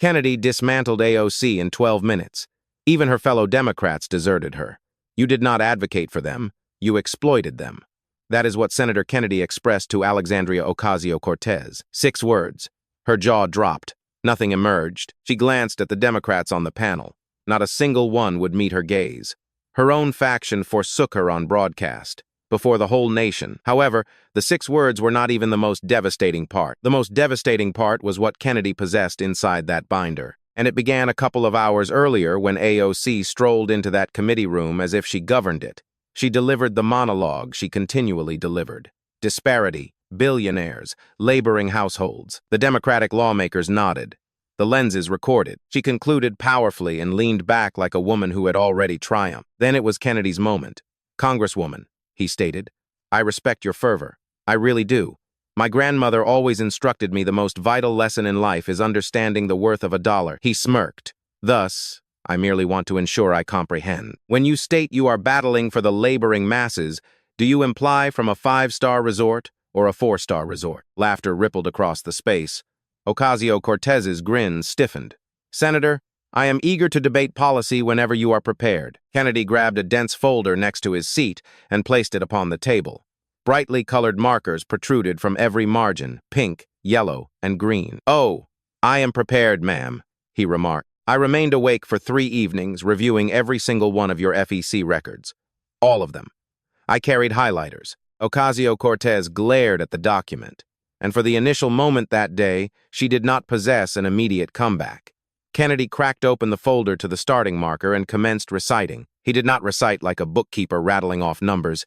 Kennedy dismantled AOC in 12 minutes. Even her fellow Democrats deserted her. You did not advocate for them, you exploited them. That is what Senator Kennedy expressed to Alexandria Ocasio-Cortez. 6 words. Her jaw dropped. Nothing emerged. She glanced at the Democrats on the panel. Not a single one would meet her gaze. Her own faction forsook her on broadcast, before the whole nation. However, the 6 words were not even the most devastating part. The most devastating part was what Kennedy possessed inside that binder. And it began a couple of hours earlier when AOC strolled into that committee room as if she governed it. She delivered the monologue she continually delivered. Disparity, billionaires, laboring households. The Democratic lawmakers nodded. The lenses recorded. She concluded powerfully and leaned back like a woman who had already triumphed. Then it was Kennedy's moment. "Congresswoman," he stated, "I respect your fervor. I really do. My grandmother always instructed me the most vital lesson in life is understanding the worth of a dollar." He smirked. "Thus, I merely want to ensure I comprehend. When you state you are battling for the laboring masses, do you imply from a 5-star resort or a 4-star resort?" Laughter rippled across the space. Ocasio-Cortez's grin stiffened. "Senator, I am eager to debate policy whenever you are prepared." Kennedy grabbed a dense folder next to his seat and placed it upon the table. Brightly colored markers protruded from every margin, pink, yellow, and green. "Oh, I am prepared, ma'am," he remarked. "I remained awake for 3 evenings, reviewing every single one of your FEC records. All of them. I carried highlighters." Ocasio-Cortez glared at the document, and for the initial moment that day, she did not possess an immediate comeback. Kennedy cracked open the folder to the starting marker and commenced reciting. He did not recite like a bookkeeper rattling off numbers.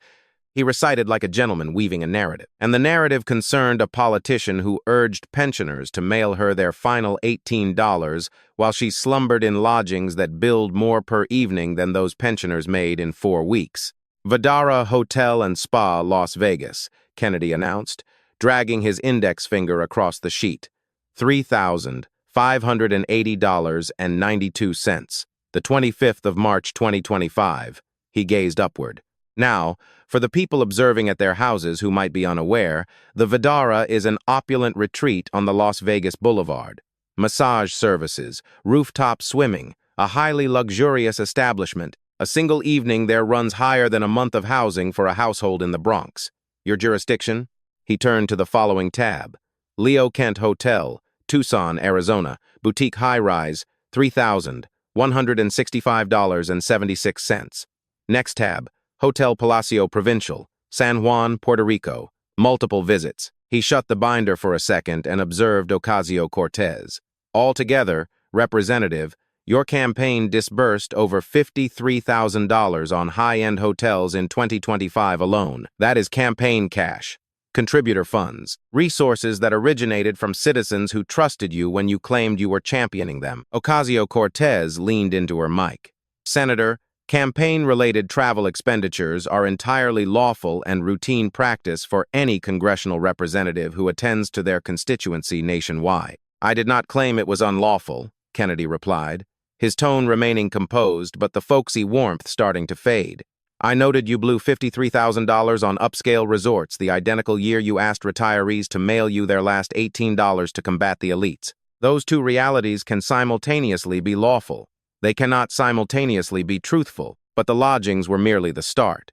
He recited like a gentleman weaving a narrative. And the narrative concerned a politician who urged pensioners to mail her their final $18 while she slumbered in lodgings that billed more per evening than those pensioners made in 4 weeks. "Vdara Hotel and Spa, Las Vegas," Kennedy announced, dragging his index finger across the sheet. $3,580.92. The 25th of March 2025. He gazed upward. Now, for the people observing at their houses who might be unaware, the Vdara is an opulent retreat on the Las Vegas Boulevard. Massage services, rooftop swimming, a highly luxurious establishment. A single evening there runs higher than a month of housing for a household in the Bronx. Your jurisdiction? He turned to the following tab. Leo Kent Hotel, Tucson, Arizona, boutique high-rise, $3,165.76. Next tab. Hotel Palacio Provincial, San Juan, Puerto Rico. Multiple visits. He shut the binder for a second and observed Ocasio-Cortez. Altogether, Representative, your campaign disbursed over $53,000 on high-end hotels in 2025 alone. That is campaign cash. Contributor funds. Resources that originated from citizens who trusted you when you claimed you were championing them. Ocasio-Cortez leaned into her mic. "Senator, campaign-related travel expenditures are entirely lawful and routine practice for any congressional representative who attends to their constituency nationwide." "I did not claim it was unlawful," Kennedy replied, his tone remaining composed but the folksy warmth starting to fade. "I noted you blew $53,000 on upscale resorts the identical year you asked retirees to mail you their last $18 to combat the elites. Those two realities can simultaneously be lawful. They cannot simultaneously be truthful, but the lodgings were merely the start."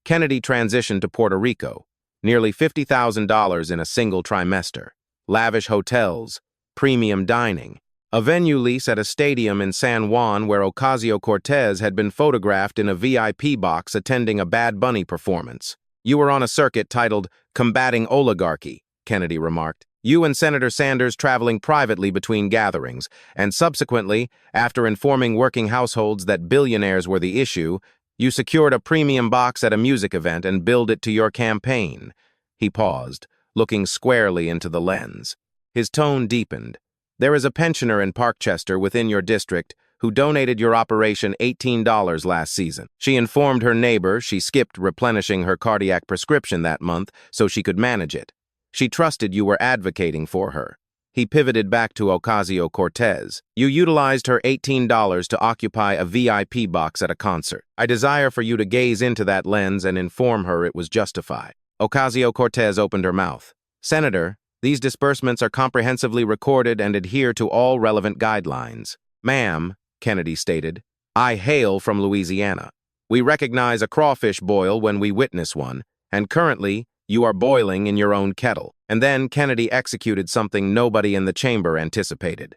Kennedy transitioned to Puerto Rico, nearly $50,000 in a single trimester. Lavish hotels, premium dining, a venue lease at a stadium in San Juan where Ocasio-Cortez had been photographed in a VIP box attending a Bad Bunny performance. "You were on a circuit titled Combating Oligarchy," Kennedy remarked. "You and Senator Sanders traveling privately between gatherings, and subsequently, after informing working households that billionaires were the issue, you secured a premium box at a music event and billed it to your campaign." He paused, looking squarely into the lens. His tone deepened. "There is a pensioner in Parkchester within your district who donated your operation $18 last season. She informed her neighbor she skipped replenishing her cardiac prescription that month so she could manage it. She trusted you were advocating for her." He pivoted back to Ocasio-Cortez. "You utilized her $18 to occupy a VIP box at a concert. I desire for you to gaze into that lens and inform her it was justified." Ocasio-Cortez opened her mouth. "Senator, These disbursements are comprehensively recorded and adhere to all relevant guidelines. Ma'am, Kennedy stated, I hail from Louisiana. We recognize a crawfish boil when we witness one, and currently, you are boiling in your own kettle. And then Kennedy executed something nobody in the chamber anticipated.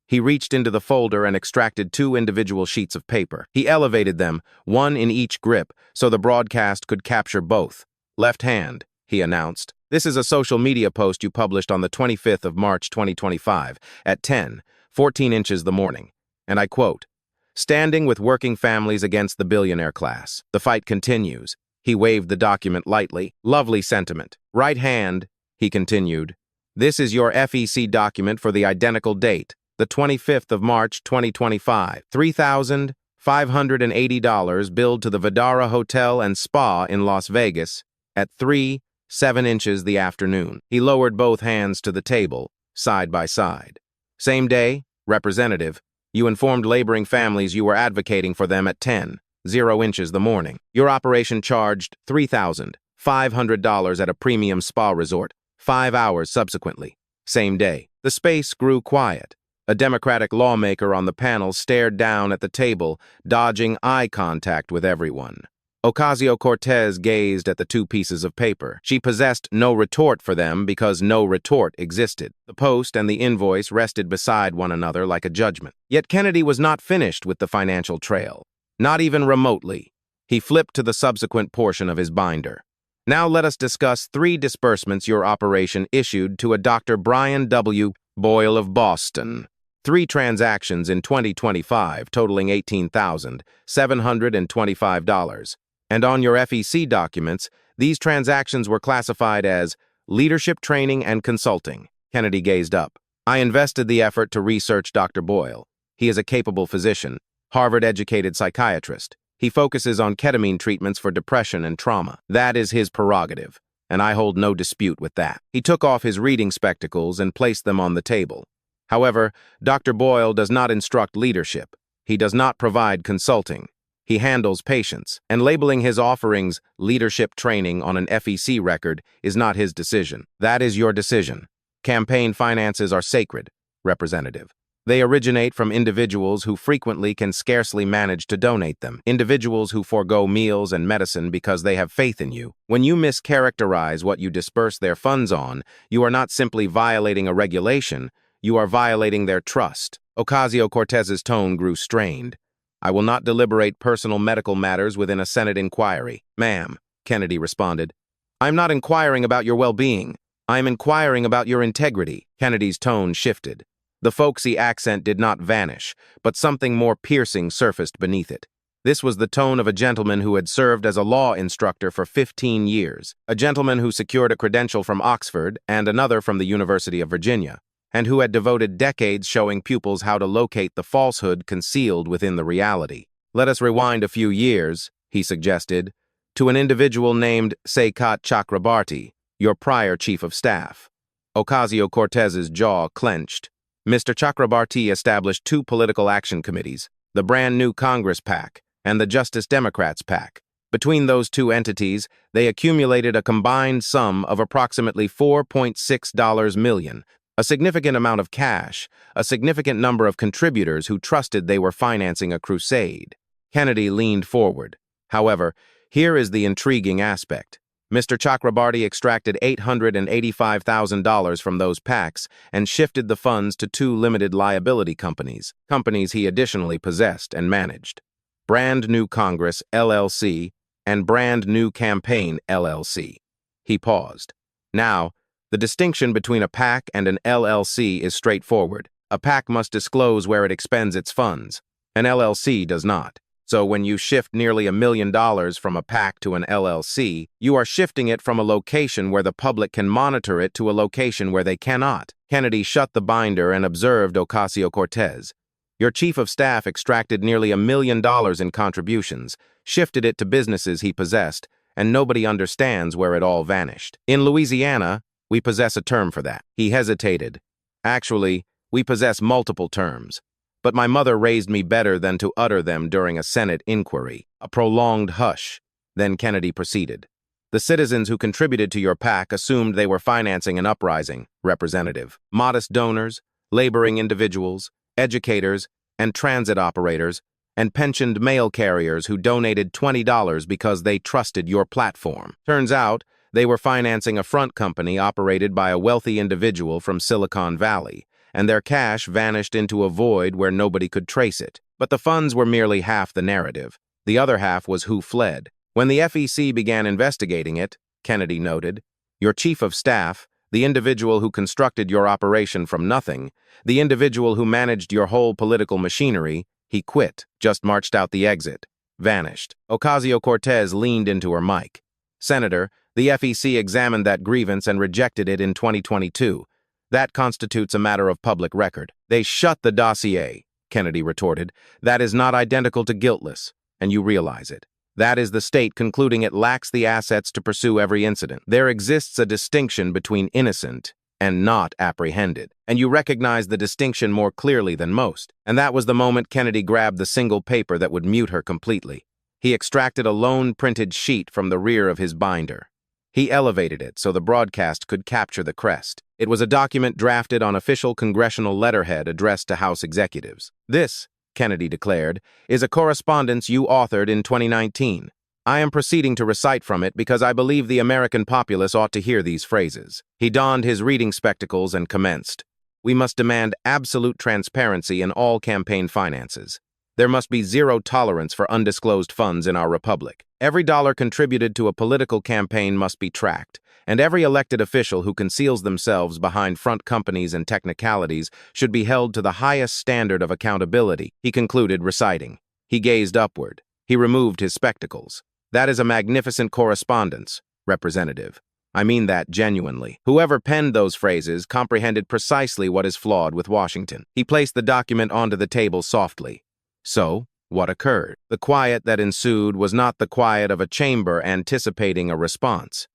He reached into the folder and extracted 2 individual sheets of paper. He elevated them, one in each grip, so the broadcast could capture both. Left hand, he announced. This is a social media post you published on the 25th of March 2025 at 10:14 inches the morning. And I quote, Standing with working families against the billionaire class. The fight continues. He waved the document lightly. Lovely sentiment. Right hand, he continued. This is your FEC document for the identical date, the 25th of March 2025. $3,580 billed to the Vidara Hotel and Spa in Las Vegas at 3:07 inches the afternoon. He lowered both hands to the table, side by side. Same day, Representative, you informed laboring families you were advocating for them at 10:00 inches the morning. Your operation charged $3,500 at a premium spa resort, 5 hours subsequently. Same day. The space grew quiet. A Democratic lawmaker on the panel stared down at the table, dodging eye contact with everyone. Ocasio-Cortez gazed at the 2 pieces of paper. She possessed no retort for them because no retort existed. The post and the invoice rested beside one another like a judgment. Yet Kennedy was not finished with the financial trail. Not even remotely. He flipped to the subsequent portion of his binder. Now let us discuss 3 disbursements your operation issued to a Dr. Brian W. Boyle of Boston. 3 transactions in 2025 totaling $18,725. And on your FEC documents, these transactions were classified as leadership training and consulting. Kennedy gazed up. I invested the effort to research Dr. Boyle. He is a capable physician, Harvard-educated psychiatrist. He focuses on ketamine treatments for depression and trauma. That is his prerogative, and I hold no dispute with that. He took off his reading spectacles and placed them on the table. However, Dr. Boyle does not instruct leadership. He does not provide consulting. He handles patients, and labeling his offerings leadership training on an FEC record is not his decision. That is your decision. Campaign finances are sacred, Representative. They originate from individuals who frequently can scarcely manage to donate them, individuals who forego meals and medicine because they have faith in you. When you mischaracterize what you disperse their funds on, you are not simply violating a regulation, you are violating their trust. Ocasio-Cortez's tone grew strained. I will not deliberate personal medical matters within a Senate inquiry. Ma'am, Kennedy responded. I'm not inquiring about your well-being. I am inquiring about your integrity. Kennedy's tone shifted. The folksy accent did not vanish, but something more piercing surfaced beneath it. This was the tone of a gentleman who had served as a law instructor for 15 years, a gentleman who secured a credential from Oxford and another from the University of Virginia, and who had devoted decades showing pupils how to locate the falsehood concealed within the reality. Let us rewind a few years, he suggested, to an individual named Saikat Chakrabarti, your prior chief of staff. Ocasio-Cortez's jaw clenched. Mr. Chakrabarti established 2 political action committees, the brand new Congress PAC and the Justice Democrats PAC. Between those 2 entities, they accumulated a combined sum of approximately $4.6 million, a significant amount of cash, a significant number of contributors who trusted they were financing a crusade. Kennedy leaned forward. However, here is the intriguing aspect. Mr. Chakrabarti extracted $885,000 from those PACs and shifted the funds to 2 limited liability companies he additionally possessed and managed. Brand New Congress, LLC, and Brand New Campaign, LLC. He paused. Now, the distinction between a PAC and an LLC is straightforward. A PAC must disclose where it expends its funds. An LLC does not. So when you shift nearly $1 million from a PAC to an LLC, you are shifting it from a location where the public can monitor it to a location where they cannot. Kennedy shut the binder and observed Ocasio-Cortez. Your chief of staff extracted nearly $1 million in contributions, shifted it to businesses he possessed, and nobody understands where it all vanished. In Louisiana, we possess a term for that. He hesitated. Actually, we possess multiple terms. But my mother raised me better than to utter them during a Senate inquiry. A prolonged hush. Then Kennedy proceeded. The citizens who contributed to your PAC assumed they were financing an uprising, Representative. Modest donors, laboring individuals, educators, and transit operators, and pensioned mail carriers who donated $20 because they trusted your platform. Turns out, they were financing a front company operated by a wealthy individual from Silicon Valley, and their cash vanished into a void where nobody could trace it. But the funds were merely half the narrative. The other half was who fled. When the FEC began investigating it, Kennedy noted, your chief of staff, the individual who constructed your operation from nothing, the individual who managed your whole political machinery, he quit, just marched out the exit, vanished. Ocasio-Cortez leaned into her mic. Senator, the FEC examined that grievance and rejected it in 2022. That constitutes a matter of public record. They shut the dossier, Kennedy retorted. That is not identical to guiltless, and you realize it. That is the state concluding it lacks the assets to pursue every incident. There exists a distinction between innocent and not apprehended, and you recognize the distinction more clearly than most. And that was the moment Kennedy grabbed the single paper that would mute her completely. He extracted a lone printed sheet from the rear of his binder. He elevated it so the broadcast could capture the crest. It was a document drafted on official congressional letterhead addressed to House executives. This, Kennedy declared, is a correspondence you authored in 2019. I am proceeding to recite from it because I believe the American populace ought to hear these phrases. He donned his reading spectacles and commenced. We must demand absolute transparency in all campaign finances. There must be zero tolerance for undisclosed funds in our republic. Every dollar contributed to a political campaign must be tracked, and every elected official who conceals themselves behind front companies and technicalities should be held to the highest standard of accountability, he concluded, reciting. He gazed upward. He removed his spectacles. That is a magnificent correspondence, Representative. I mean that genuinely. Whoever penned those phrases comprehended precisely what is flawed with Washington. He placed the document onto the table softly. So, what occurred? The quiet that ensued was not the quiet of a chamber anticipating a response.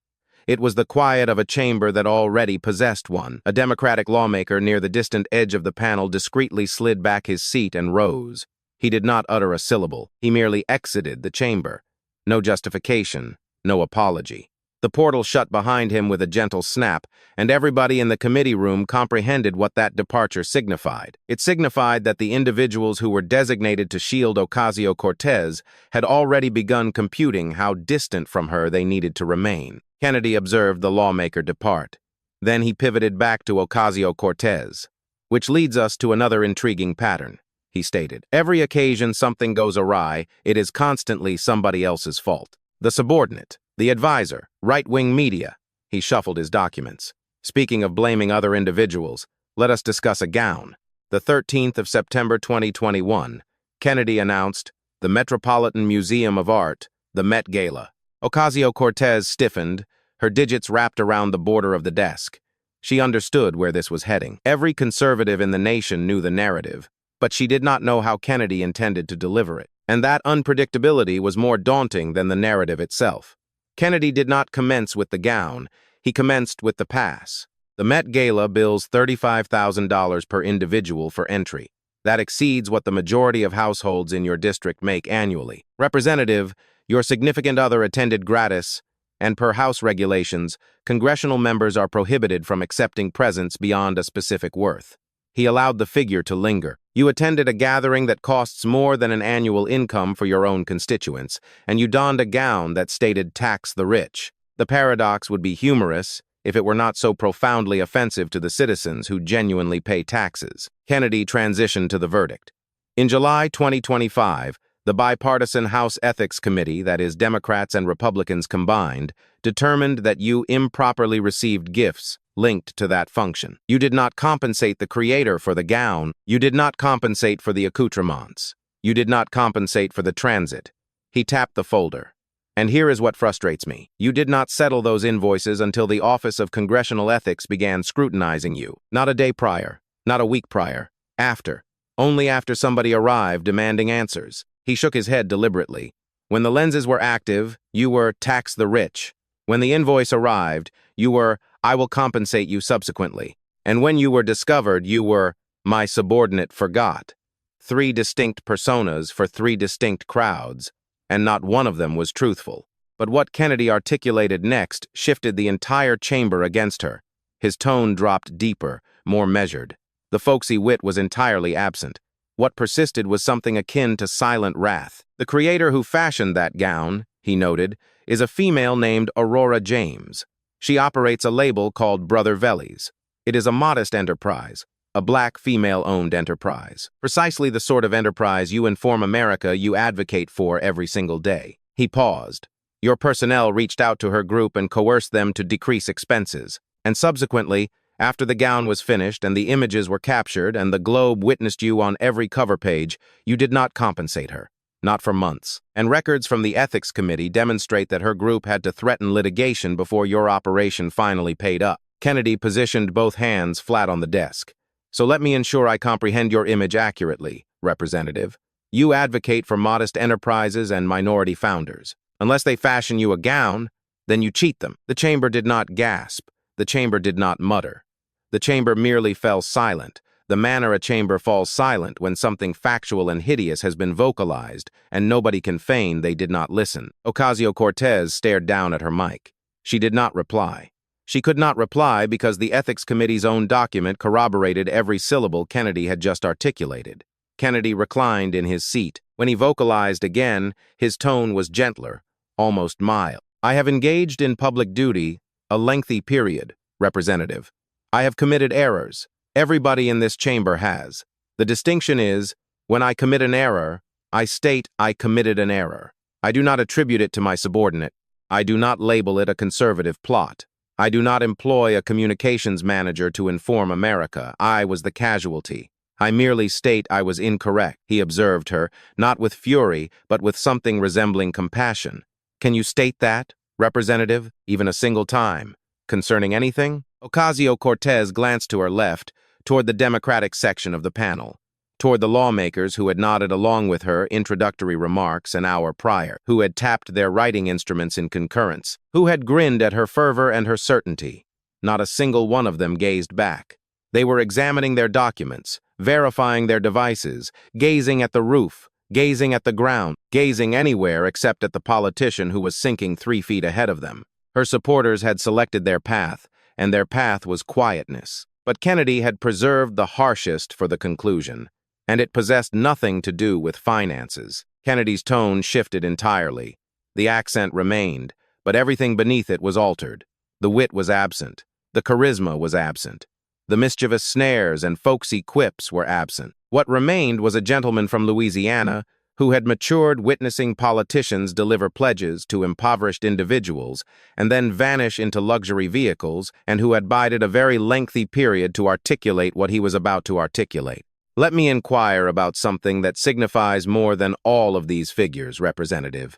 It was the quiet of a chamber that already possessed one. A Democratic lawmaker near the distant edge of the panel discreetly slid back his seat and rose. He did not utter a syllable. He merely exited the chamber. No justification, no apology. The portal shut behind him with a gentle snap, and everybody in the committee room comprehended what that departure signified. It signified that the individuals who were designated to shield Ocasio-Cortez had already begun computing how distant from her they needed to remain. Kennedy observed the lawmaker depart. Then he pivoted back to Ocasio-Cortez. Which leads us to another intriguing pattern, he stated. Every occasion something goes awry, it is constantly somebody else's fault. The subordinate, the advisor, right-wing media. He shuffled his documents. Speaking of blaming other individuals, let us discuss a gown. The 13th of September 2021, Kennedy announced the Metropolitan Museum of Art, the Met Gala. Ocasio-Cortez stiffened, her digits wrapped around the border of the desk. She understood where this was heading. Every conservative in the nation knew the narrative, but she did not know how Kennedy intended to deliver it. And that unpredictability was more daunting than the narrative itself. Kennedy did not commence with the gown, he commenced with the pass. The Met Gala bills $35,000 per individual for entry. That exceeds what the majority of households in your district make annually. Representative, your significant other attended gratis, and per House regulations, congressional members are prohibited from accepting presents beyond a specific worth. He allowed the figure to linger. You attended a gathering that costs more than an annual income for your own constituents, and you donned a gown that stated tax the rich. The paradox would be humorous if it were not so profoundly offensive to the citizens who genuinely pay taxes. Kennedy transitioned to the verdict. In July 2025, the bipartisan House Ethics Committee, that is Democrats and Republicans combined, determined that you improperly received gifts linked to that function. You did not compensate the creator for the gown. You did not compensate for the accoutrements. You did not compensate for the transit. He tapped the folder. And here is what frustrates me. You did not settle those invoices until the Office of Congressional Ethics began scrutinizing you. Not a day prior, not a week prior. After. Only after somebody arrived demanding answers. He shook his head deliberately. When the lenses were active, you were tax the rich. When the invoice arrived, you were I will compensate you subsequently. And when you were discovered, you were my subordinate forgot. 3 distinct personas for 3 distinct crowds, and not one of them was truthful. But what Kennedy articulated next shifted the entire chamber against her. His tone dropped deeper, more measured. The folksy wit was entirely absent. What persisted was something akin to silent wrath. The creator who fashioned that gown, he noted, is a female named Aurora James. She operates a label called Brother Vellies. It is a modest enterprise, a black female-owned enterprise. Precisely the sort of enterprise you inform America you advocate for every single day. He paused. Your personnel reached out to her group and coerced them to decrease expenses. And subsequently, after the gown was finished and the images were captured and the Globe witnessed you on every cover page, you did not compensate her. Not for months. And records from the Ethics Committee demonstrate that her group had to threaten litigation before your operation finally paid up. Kennedy positioned both hands flat on the desk. So let me ensure I comprehend your image accurately, Representative. You advocate for modest enterprises and minority founders. Unless they fashion you a gown, then you cheat them. The chamber did not gasp. The chamber did not mutter. The chamber merely fell silent, the manner a chamber falls silent when something factual and hideous has been vocalized and nobody can feign they did not listen. Ocasio-Cortez stared down at her mic. She did not reply. She could not reply because the Ethics Committee's own document corroborated every syllable Kennedy had just articulated. Kennedy reclined in his seat. When he vocalized again, his tone was gentler, almost mild. I have engaged in public duty a lengthy period, Representative. I have committed errors. Everybody in this chamber has. The distinction is, when I commit an error, I state I committed an error. I do not attribute it to my subordinate. I do not label it a conservative plot. I do not employ a communications manager to inform America. I was the casualty. I merely state I was incorrect, he observed her, not with fury, but with something resembling compassion. Can you state that, Representative, even a single time, concerning anything? Ocasio-Cortez glanced to her left, toward the Democratic section of the panel, toward the lawmakers who had nodded along with her introductory remarks an hour prior, who had tapped their writing instruments in concurrence, who had grinned at her fervor and her certainty. Not a single one of them gazed back. They were examining their documents, verifying their devices, gazing at the roof, gazing at the ground, gazing anywhere except at the politician who was sinking 3 feet ahead of them. Her supporters had selected their path, and their path was quietness. But Kennedy had preserved the harshest for the conclusion, and it possessed nothing to do with finances. Kennedy's tone shifted entirely. The accent remained, but everything beneath it was altered. The wit was absent. The charisma was absent. The mischievous snares and folksy quips were absent. What remained was a gentleman from Louisiana who had matured witnessing politicians deliver pledges to impoverished individuals and then vanish into luxury vehicles, and who had bided a very lengthy period to articulate what he was about to articulate. Let me inquire about something that signifies more than all of these figures, Representative.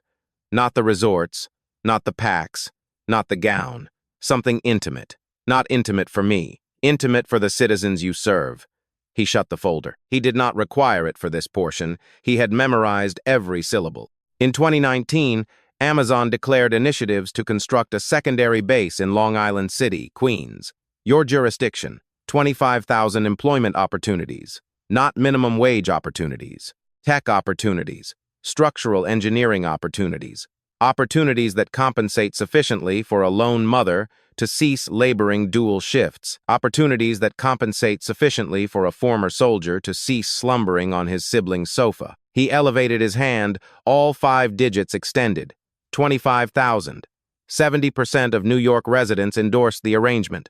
Not the resorts, not the packs, not the gown. Something intimate. Not intimate for me. Intimate for the citizens you serve. He shut the folder. He did not require it for this portion. He had memorized every syllable. In 2019, Amazon declared initiatives to construct a secondary base in Long Island City, Queens. Your jurisdiction, 25,000 employment opportunities, not minimum wage opportunities, tech opportunities, structural engineering opportunities, opportunities that compensate sufficiently for a lone mother to cease laboring dual shifts, opportunities that compensate sufficiently for a former soldier to cease slumbering on his sibling's sofa. He elevated his hand, all 5 digits extended. 25,000. 70% of New York residents endorsed the arrangement.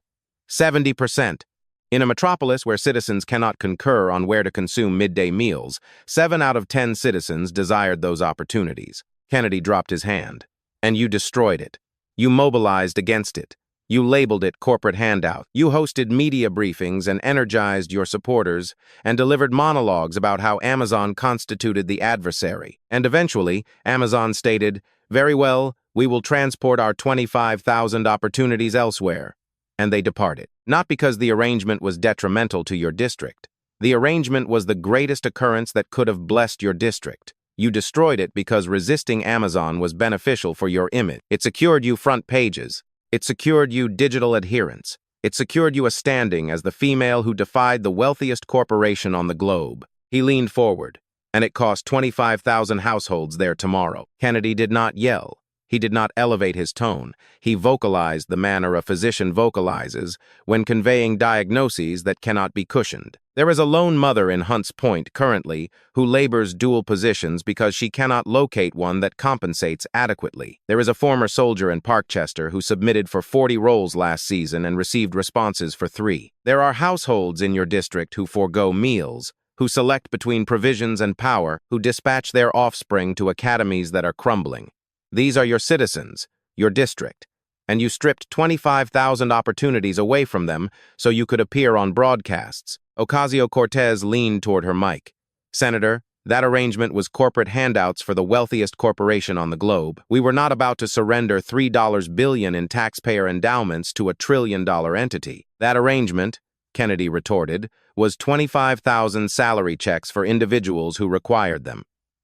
70%. In a metropolis where citizens cannot concur on where to consume midday meals, 7 out of 10 citizens desired those opportunities. Kennedy dropped his hand. And you destroyed it. You mobilized against it. You labeled it corporate handout. You hosted media briefings and energized your supporters and delivered monologues about how Amazon constituted the adversary. And eventually, Amazon stated, "Very well, we will transport our 25,000 opportunities elsewhere." And they departed. Not because the arrangement was detrimental to your district. The arrangement was the greatest occurrence that could have blessed your district. You destroyed it because resisting Amazon was beneficial for your image. It secured you front pages. It secured you digital adherence. It secured you a standing as the female who defied the wealthiest corporation on the globe. He leaned forward, and it cost 25,000 households there tomorrow. Kennedy did not yell. He did not elevate his tone. He vocalized the manner a physician vocalizes when conveying diagnoses that cannot be cushioned. There is a lone mother in Hunts Point currently who labors dual positions because she cannot locate one that compensates adequately. There is a former soldier in Parkchester who submitted for 40 roles last season and received responses for 3. There are households in your district who forego meals, who select between provisions and power, who dispatch their offspring to academies that are crumbling. These are your citizens, your district, and you stripped 25,000 opportunities away from them so you could appear on broadcasts. Ocasio-Cortez leaned toward her mic. Senator, that arrangement was corporate handouts for the wealthiest corporation on the globe. We were not about to surrender $3 billion in taxpayer endowments to a $1 trillion entity. That arrangement, Kennedy retorted, was 25,000 salary checks for individuals who required them.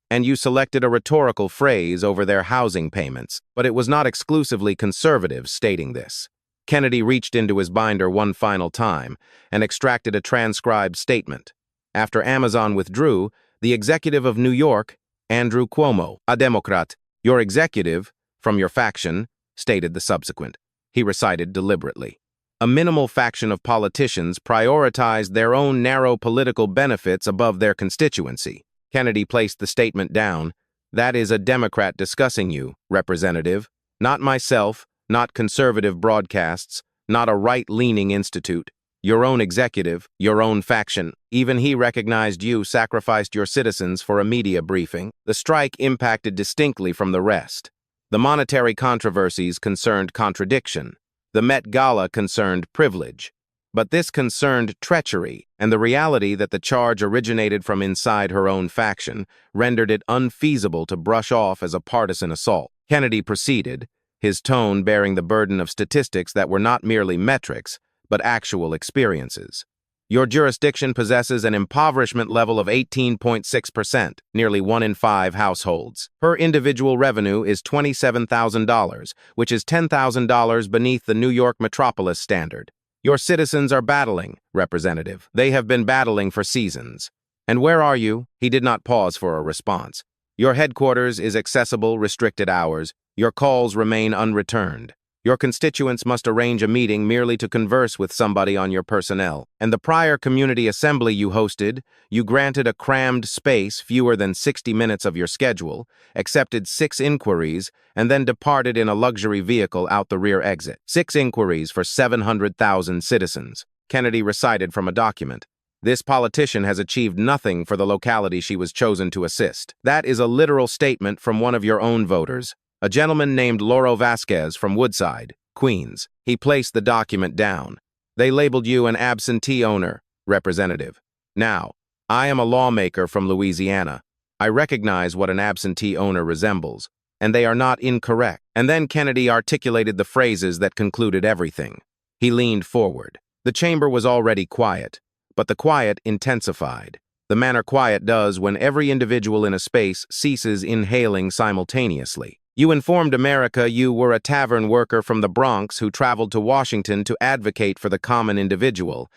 And you selected a rhetorical phrase over their housing payments, but it was not exclusively conservatives stating this. Kennedy reached into his binder one final time and extracted a transcribed statement. After Amazon withdrew, the executive of New York, Andrew Cuomo, a Democrat, your executive, from your faction, stated the subsequent. He recited deliberately. A minimal faction of politicians prioritized their own narrow political benefits above their constituency. Kennedy placed the statement down. That is a Democrat discussing you, Representative. Not myself, not conservative broadcasts, not a right-leaning institute. Your own executive, your own faction. Even he recognized you sacrificed your citizens for a media briefing. The strike impacted distinctly from the rest. The monetary controversies concerned contradiction. The Met Gala concerned privilege. But this concerned treachery, and the reality that the charge originated from inside her own faction rendered it unfeasible to brush off as a partisan assault. Kennedy proceeded, his tone bearing the burden of statistics that were not merely metrics, but actual experiences. Your jurisdiction possesses an impoverishment level of 18.6%, nearly 1 in 5 households. Her individual revenue is $27,000, which is $10,000 beneath the New York metropolis standard. Your citizens are battling, Representative. They have been battling for seasons. And where are you? He did not pause for a response. Your headquarters is accessible restricted hours. Your calls remain unreturned. Your constituents must arrange a meeting merely to converse with somebody on your personnel. And the prior community assembly you hosted, you granted a crammed space fewer than 60 minutes of your schedule, accepted 6 inquiries, and then departed in a luxury vehicle out the rear exit. 6 inquiries for 700,000 citizens. Kennedy recited from a document. This politician has achieved nothing for the locality she was chosen to assist. That is a literal statement from one of your own voters. A gentleman named Lauro Vasquez from Woodside, Queens. He placed the document down. They labeled you an absentee owner, Representative. Now, I am a lawmaker from Louisiana. I recognize what an absentee owner resembles, and they are not incorrect. And then Kennedy articulated the phrases that concluded everything. He leaned forward. The chamber was already quiet, but the quiet intensified. The manner quiet does when every individual in a space ceases inhaling simultaneously. You informed America you were a tavern worker from the Bronx who traveled to Washington to advocate for the common individual.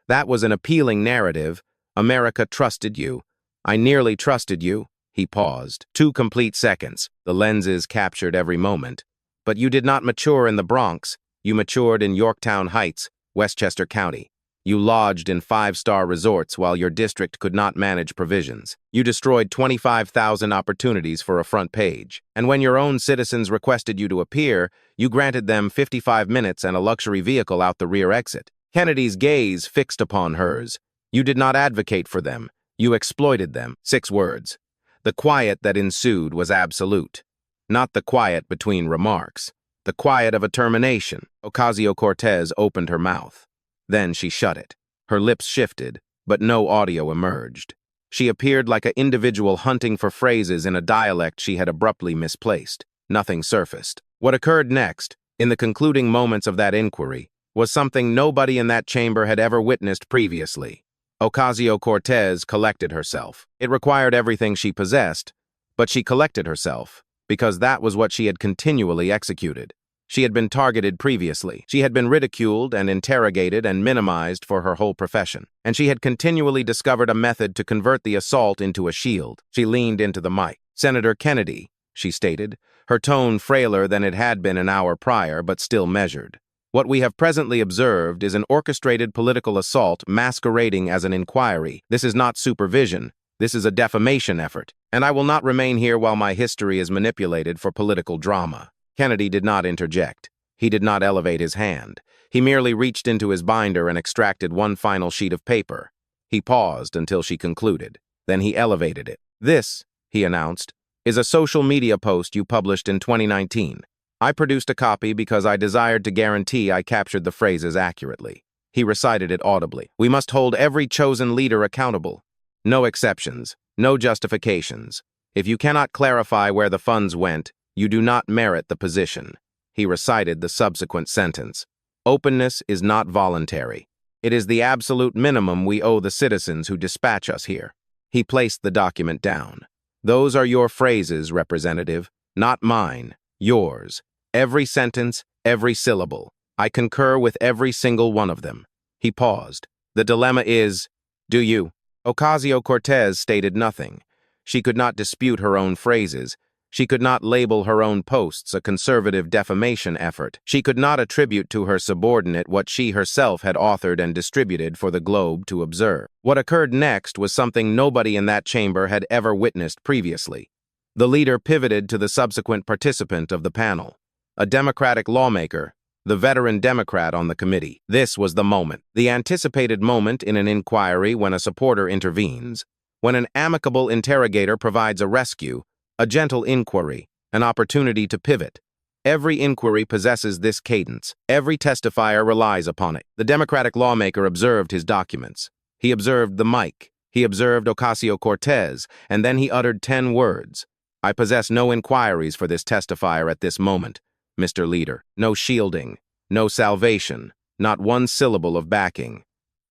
That was an appealing narrative. America trusted you. I nearly trusted you. He paused. 2 complete seconds. The lenses captured every moment. But you did not mature in the Bronx. You matured in Yorktown Heights, Westchester County. You lodged in 5-star resorts while your district could not manage provisions. You destroyed 25,000 opportunities for a front page. And when your own citizens requested you to appear, you granted them 55 minutes and a luxury vehicle out the rear exit. Kennedy's gaze fixed upon hers. You did not advocate for them. You exploited them. 6 words. The quiet that ensued was absolute. Not the quiet between remarks. The quiet of a termination. Ocasio-Cortez opened her mouth. Then she shut it. Her lips shifted, but no audio emerged. She appeared like an individual hunting for phrases in a dialect she had abruptly misplaced. Nothing surfaced. What occurred next, in the concluding moments of that inquiry, was something nobody in that chamber had ever witnessed previously. Ocasio-Cortez collected herself. It required everything she possessed, but she collected herself, because that was what she had continually executed. She had been targeted previously. She had been ridiculed and interrogated and minimized for her whole profession. And she had continually discovered a method to convert the assault into a shield. She leaned into the mic. Senator Kennedy, she stated, her tone frailer than it had been an hour prior, but still measured. What we have presently observed is an orchestrated political assault masquerading as an inquiry. This is not supervision. This is a defamation effort, and I will not remain here while my history is manipulated for political drama. Kennedy did not interject. He did not elevate his hand. He merely reached into his binder and extracted one final sheet of paper. He paused until she concluded. Then he elevated it. "This," he announced, "is a social media post you published in 2019. I produced a copy because I desired to guarantee I captured the phrases accurately." He recited it audibly. "We must hold every chosen leader accountable. No exceptions, no justifications. If you cannot clarify where the funds went, you do not merit the position." He recited the subsequent sentence. "Openness is not voluntary. It is the absolute minimum we owe the citizens who dispatch us here." He placed the document down. "Those are your phrases, Representative, not mine, yours. Every sentence, every syllable. I concur with every single one of them." He paused. "The dilemma is, do you?" Ocasio-Cortez stated nothing. She could not dispute her own phrases. She could not label her own posts a conservative defamation effort. She could not attribute to her subordinate what she herself had authored and distributed for the globe to observe. What occurred next was something nobody in that chamber had ever witnessed previously. The leader pivoted to the subsequent participant of the panel, a Democratic lawmaker, the veteran Democrat on the committee. This was the moment, the anticipated moment in an inquiry when a supporter intervenes, when an amicable interrogator provides a rescue, a gentle inquiry, an opportunity to pivot. Every inquiry possesses this cadence. Every testifier relies upon it. The Democratic lawmaker observed his documents. He observed the mic. He observed Ocasio-Cortez, and then he uttered 10 words. "I possess no inquiries for this testifier at this moment, Mr. Leader. No shielding, no salvation, not one syllable of backing."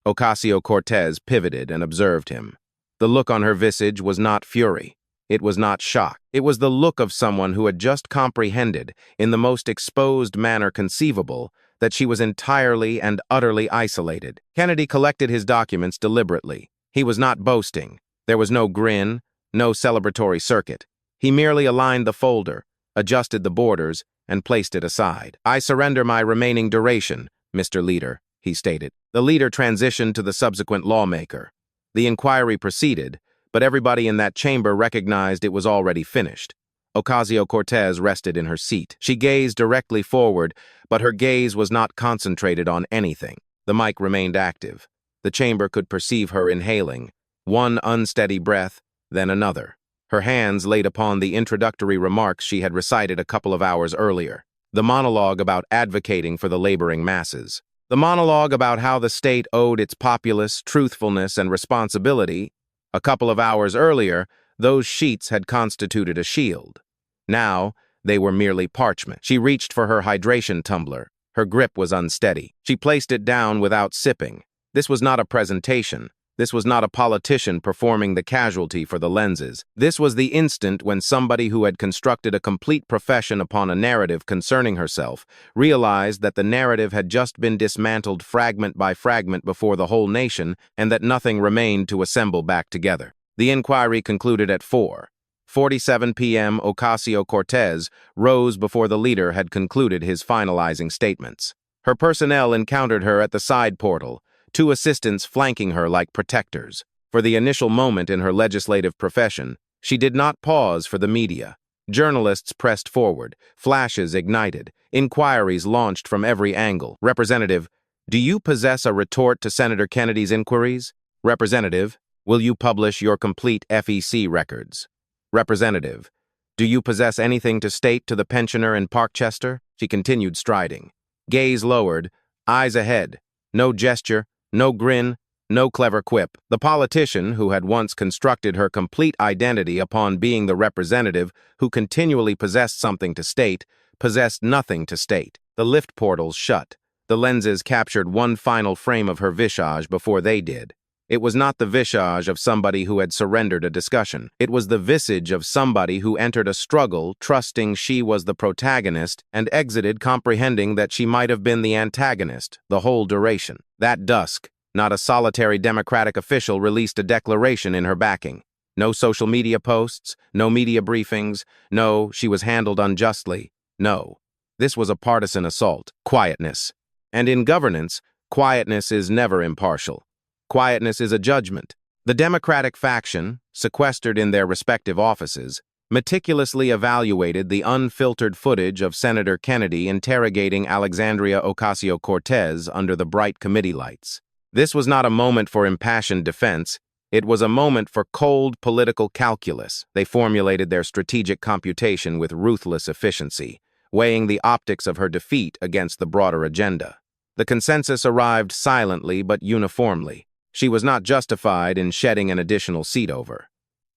Ocasio-Cortez pivoted and observed him. The look on her visage was not fury. It was not shock. It was the look of someone who had just comprehended, in the most exposed manner conceivable, that she was entirely and utterly isolated. Kennedy collected his documents deliberately. He was not boasting. There was no grin, no celebratory circuit. He merely aligned the folder, adjusted the borders, and placed it aside. "I surrender my remaining duration, Mr. Leader," he stated. The leader transitioned to the subsequent lawmaker. The inquiry proceeded, but everybody in that chamber recognized it was already finished. Ocasio-Cortez rested in her seat. She gazed directly forward, but her gaze was not concentrated on anything. The mic remained active. The chamber could perceive her inhaling, one unsteady breath, then another. Her hands laid upon the introductory remarks she had recited a couple of hours earlier. The monologue about advocating for the laboring masses. The monologue about how the state owed its populace truthfulness and responsibility. A couple of hours earlier, those sheets had constituted a shield. Now, they were merely parchment. She reached for her hydration tumbler. Her grip was unsteady. She placed it down without sipping. This was not a presentation. This was not a politician performing the casualty for the lenses. This was the instant when somebody who had constructed a complete profession upon a narrative concerning herself realized that the narrative had just been dismantled fragment by fragment before the whole nation and that nothing remained to assemble back together. The inquiry concluded at 4:47 p.m. Ocasio-Cortez rose before the leader had concluded his finalizing statements. Her personnel encountered her at the side portal, 2 assistants flanking her like protectors. For the initial moment in her legislative profession, she did not pause for the media. Journalists pressed forward, flashes ignited, inquiries launched from every angle. "Representative, do you possess a retort to Senator Kennedy's inquiries?" "Representative, will you publish your complete FEC records?" "Representative, do you possess anything to state to the pensioner in Parkchester?" She continued striding. Gaze lowered, eyes ahead. No gesture, no grin, no clever quip. The politician, who had once constructed her complete identity upon being the representative who continually possessed something to state, possessed nothing to state. The lift portals shut. The lenses captured one final frame of her visage before they did. It was not the visage of somebody who had surrendered a discussion. It was the visage of somebody who entered a struggle trusting she was the protagonist and exited comprehending that she might have been the antagonist the whole duration. That dusk, not a solitary Democratic official released a declaration in her backing. No social media posts, no media briefings, no, she was handled unjustly. No, this was a partisan assault. Quietness. And in governance, quietness is never impartial. Quietness is a judgment. The Democratic faction, sequestered in their respective offices, meticulously evaluated the unfiltered footage of Senator Kennedy interrogating Alexandria Ocasio-Cortez under the bright committee lights. This was not a moment for impassioned defense. It was a moment for cold political calculus. They formulated their strategic computation with ruthless efficiency, weighing the optics of her defeat against the broader agenda. The consensus arrived silently but uniformly. She was not justified in shedding an additional seat over.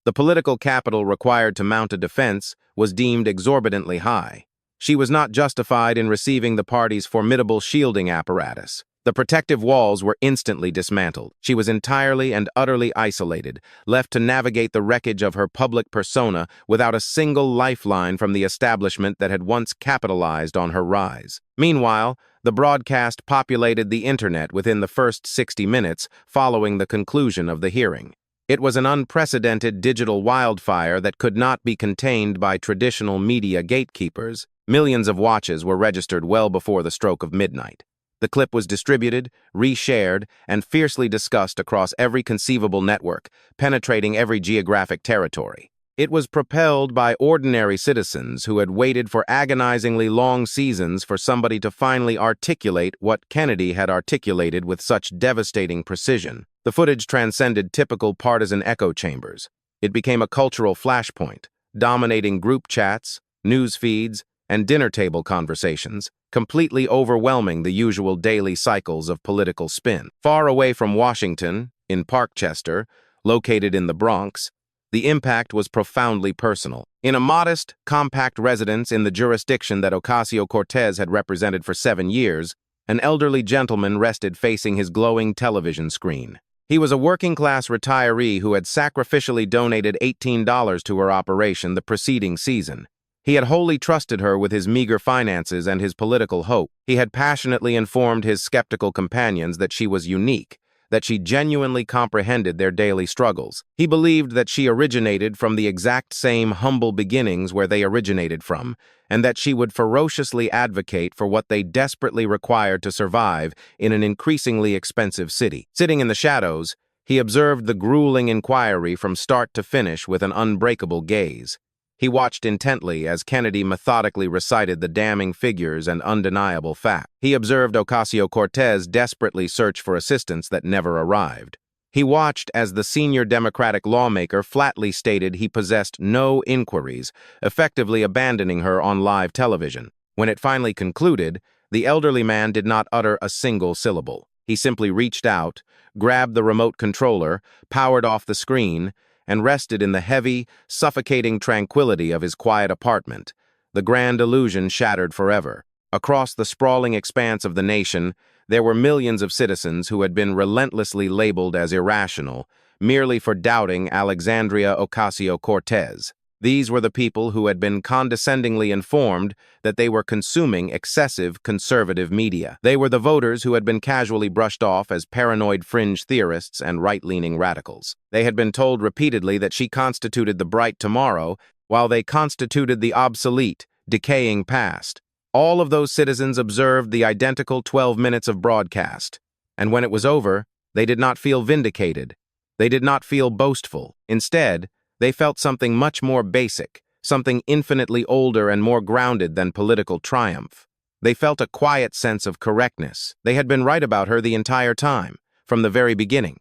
The political capital required to mount a defense was deemed exorbitantly high. She was not justified in receiving the party's formidable shielding apparatus. The protective walls were instantly dismantled. She was entirely and utterly isolated, left to navigate the wreckage of her public persona without a single lifeline from the establishment that had once capitalized on her rise. Meanwhile, the broadcast populated the internet within the first 60 minutes following the conclusion of the hearing. It was an unprecedented digital wildfire that could not be contained by traditional media gatekeepers. Millions of watches were registered well before the stroke of midnight. The clip was distributed, reshared, and fiercely discussed across every conceivable network, penetrating every geographic territory. It was propelled by ordinary citizens who had waited for agonizingly long seasons for somebody to finally articulate what Kennedy had articulated with such devastating precision. The footage transcended typical partisan echo chambers. It became a cultural flashpoint, dominating group chats, news feeds, and dinner table conversations, completely overwhelming the usual daily cycles of political spin. Far away from Washington, in Parkchester, located in the Bronx, the impact was profoundly personal. In a modest, compact residence in the jurisdiction that Ocasio-Cortez had represented for 7 years, an elderly gentleman rested facing his glowing television screen. He was a working-class retiree who had sacrificially donated $18 to her operation the preceding season. He had wholly trusted her with his meager finances and his political hope. He had passionately informed his skeptical companions that she was unique, that she genuinely comprehended their daily struggles. He believed that she originated from the exact same humble beginnings where they originated from, and that she would ferociously advocate for what they desperately required to survive in an increasingly expensive city. Sitting in the shadows, he observed the grueling inquiry from start to finish with an unbreakable gaze. He watched intently as Kennedy methodically recited the damning figures and undeniable facts. He observed Ocasio-Cortez desperately search for assistance that never arrived. He watched as the senior Democratic lawmaker flatly stated he possessed no inquiries, effectively abandoning her on live television. When it finally concluded, the elderly man did not utter a single syllable. He simply reached out, grabbed the remote controller, powered off the screen, and rested in the heavy, suffocating tranquility of his quiet apartment, the grand illusion shattered forever. Across the sprawling expanse of the nation, there were millions of citizens who had been relentlessly labeled as irrational, merely for doubting Alexandria Ocasio-Cortez. These were the people who had been condescendingly informed that they were consuming excessive conservative media. They were the voters who had been casually brushed off as paranoid fringe theorists and right-leaning radicals. They had been told repeatedly that she constituted the bright tomorrow, while they constituted the obsolete, decaying past. All of those citizens observed the identical 12 minutes of broadcast, and when it was over, they did not feel vindicated. They did not feel boastful. Instead, they felt something much more basic, something infinitely older and more grounded than political triumph. They felt a quiet sense of correctness. They had been right about her the entire time, from the very beginning.